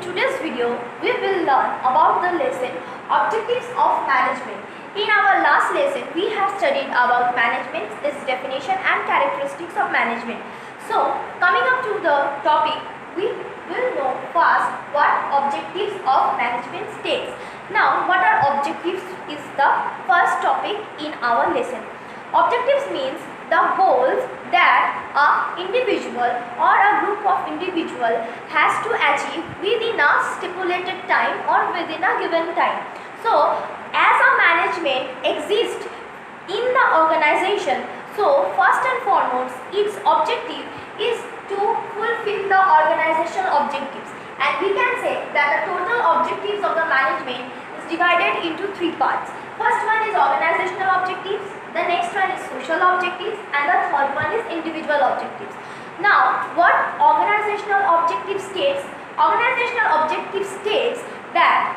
today's video, we will learn about the lesson Objectives of Management. In our last lesson, we have studied about management, its definition and characteristics of management. So, coming up to the topic, we will know first what objectives of management states. Now, what are objectives is the first topic in our lesson. Objectives means the goals that an individual or a group of individual has to achieve within a stipulated time or within a given time. So, as a management exists in the organization, so first and foremost its objective is to fulfill the organizational objectives, and we can say that the total objectives of the management is divided into three parts. First one is organizational objectives, the next one is social objectives, and the third one is individual objectives. Now, what organizational objective states? Organizational objective states that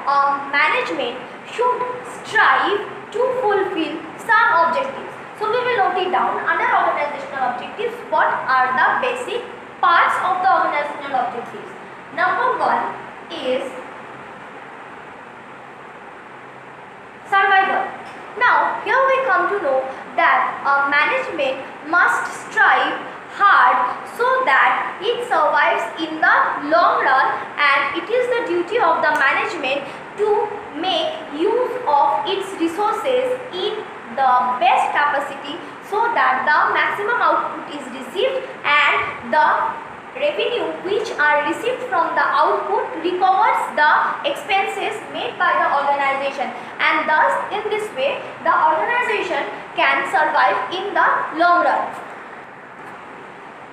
management should strive to fulfill some objectives. So, we will note it down. Under organizational objectives, what are the basic parts of the organizational objectives? Number one is survival. Now, here we come to know that management must strive hard so that it survives in the long run, and it is the duty of the management to make use of its resources in the best capacity so that the maximum output is received and the revenue which are received from the output recovers the expenses made by the organization, and thus in this way the organization can survive in the long run.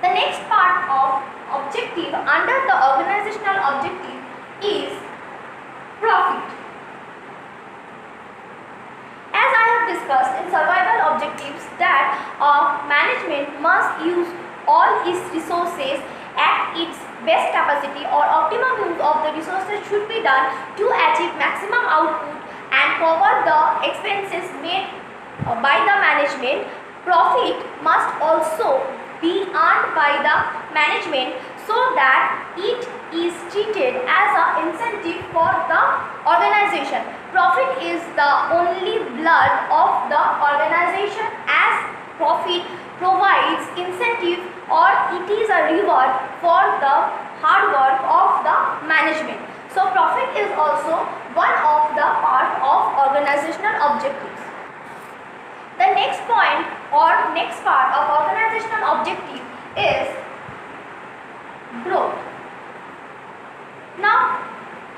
The next part of objective under the organizational objective is profit. As I have discussed in survival objectives that management must use all its resources at its best capacity, or optimum use of the resources should be done to achieve maximum output and cover the expenses made by the management. Profit must also be earned by the management so that it is treated as an incentive for the organization. Profit is the only blood of the organization, as profit provides incentive or it is a reward for the hard work of the management. So, profit is also one of the part of organizational objectives. The next point or next part of organizational objective is growth. Now,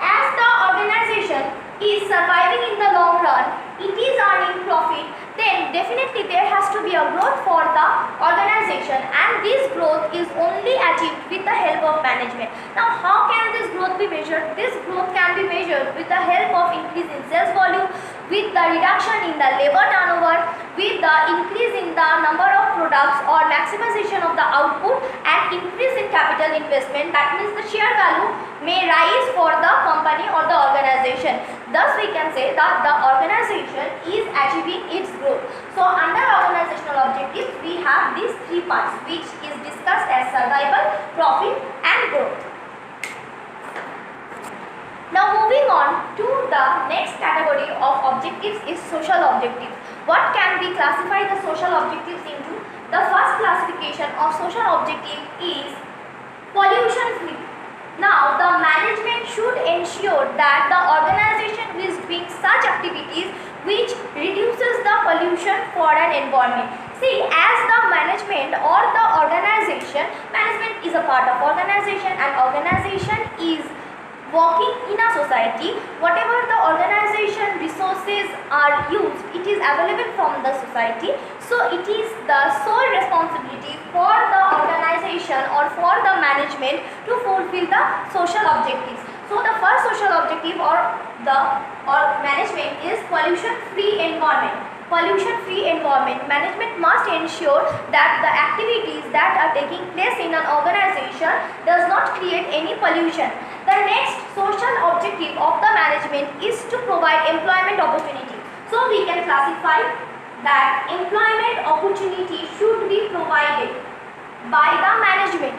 as the organization is surviving in the long run, it is earning profit, then definitely there has to be a growth for the organization, and this growth is only achieved with the help of management. Now, how can this growth be measured? This growth can be measured with the help of increase in sales volume, with the reduction in the labor turnover, with the increase in the number of products or maximization of the output, and increase in capital investment. That means the share value may rise for the company or the organization. Thus, we can say that the organization is achieving its growth. So, under organizational objectives, we have these three parts which is discussed as survival, profit and growth. Now, moving on to the next category of objectives is social objectives. What can we classify the social objectives into? The first classification of social objective is pollution free. Now, the management should ensure that the organization is doing such activities which reduces the pollution for an environment. See, as the management or the organization, management is a part of organization, and organization is working in a society. Whatever the organization resources are used, it is available from the society. So, it is the sole responsibility for the organization or for the management to fulfill the social objectives. So, the first social objective or management is pollution free environment. Pollution free environment. Management must ensure that the activities that are taking place in an organization does not create any pollution. The next social objective of the management is to provide employment opportunity. So, we can classify that employment opportunity should be provided by the management.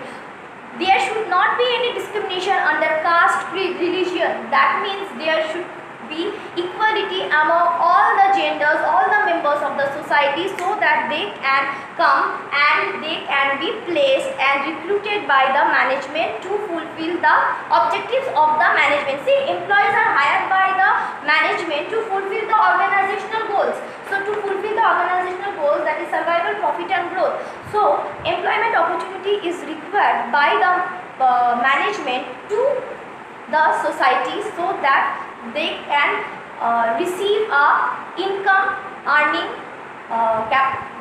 There should not be any discrimination under caste, creed, religion. That means there should be equality among all the genders, all the members of the society, so that they can come and they can be placed and recruited by the management to fulfill the objectives of the management. See, employees are hired by the management to fulfill the organizational goals. So to fulfill the organizational goals, that is survival, profit and growth. So employment opportunity is required by the management to the society, so that they can receive a income earning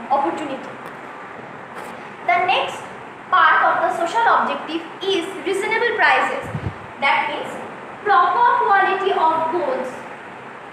opportunity. The next part of the social objective is reasonable prices. That means proper quality of goods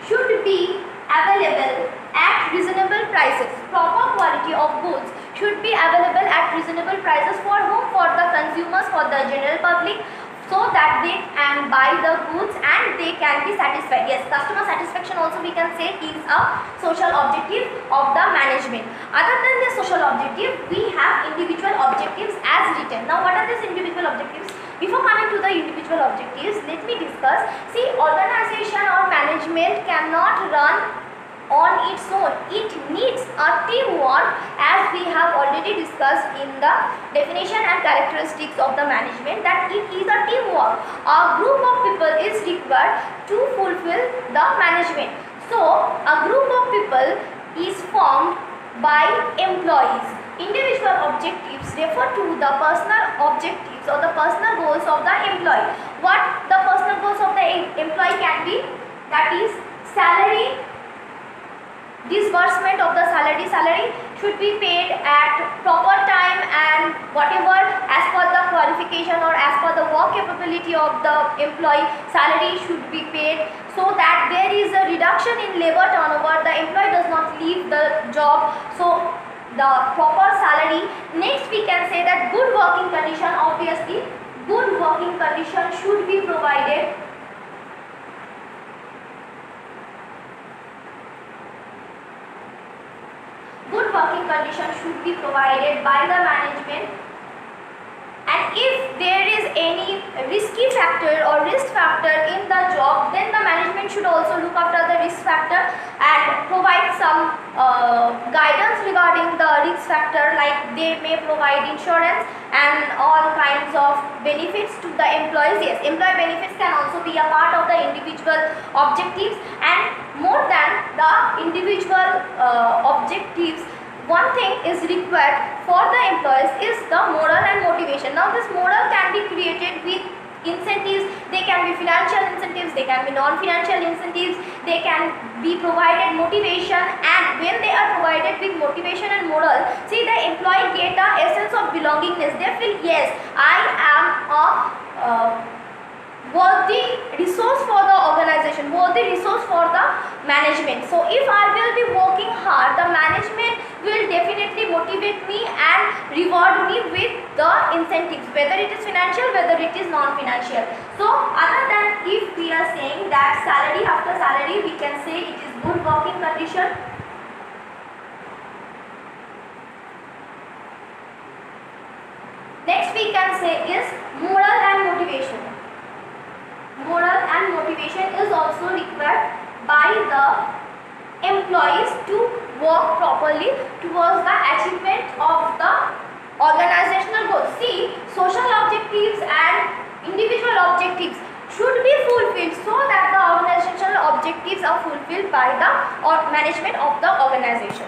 should be available at reasonable prices. Proper quality of goods should be available at reasonable prices for whom? For the consumers, for the general public, so that they can buy the goods and they can be satisfied. Yes, customer satisfaction also we can say is a social objective of the management. Other than the social objective, we have individual objectives as written. Now what are these individual objectives? Before coming to the individual objectives, let me discuss. See, organization or management cannot run on its own. It needs a teamwork, as we have already discussed in the definition and characteristics of the management, that it is a teamwork. A group of people is required to fulfill the management. So a group of people is formed by employees. Individual objectives refer to the personal objectives or the personal goals of the employee. What the personal goals of the employee can be? That is salary, disbursement of the salary should be paid at proper time, and whatever as per the qualification or as per the work capability of the employee, salary should be paid, so that there is a reduction in labor turnover, the employee does not leave the job. So the proper salary. Next we can say that good working condition. Obviously good working condition should be provided. Good working condition should be provided by the management, and if there is any risky factor or risk factor in the job, then the management should also look after the risk factor and provide some guidance regarding the risk factor, like they may provide insurance and all kinds of benefits to the employees. Yes, employee benefits can also be a part of the individual objectives, and more than the individual objectives, one thing is required for the employees is the moral and motivation. Now this moral can be created with incentives. They can be financial incentives, they can be non-financial incentives, they can be provided motivation, and when they are provided with motivation and moral, see, the employee get a essence of belongingness. They feel, yes, I am a worthy resource for the organization, worthy resource for the management. So if I will be working hard, the management will definitely motivate me and reward me with the incentives, whether it is financial, whether it is non-financial. So other than, if we are saying that salary, after salary we can say it is good working condition. Next we can say is moral and motivation. Moral and motivation is also required by the employees to work properly towards the achievement of the organizational goals. See, social objectives and individual objectives should be fulfilled, so that the organizational objectives are fulfilled by the management of the organization.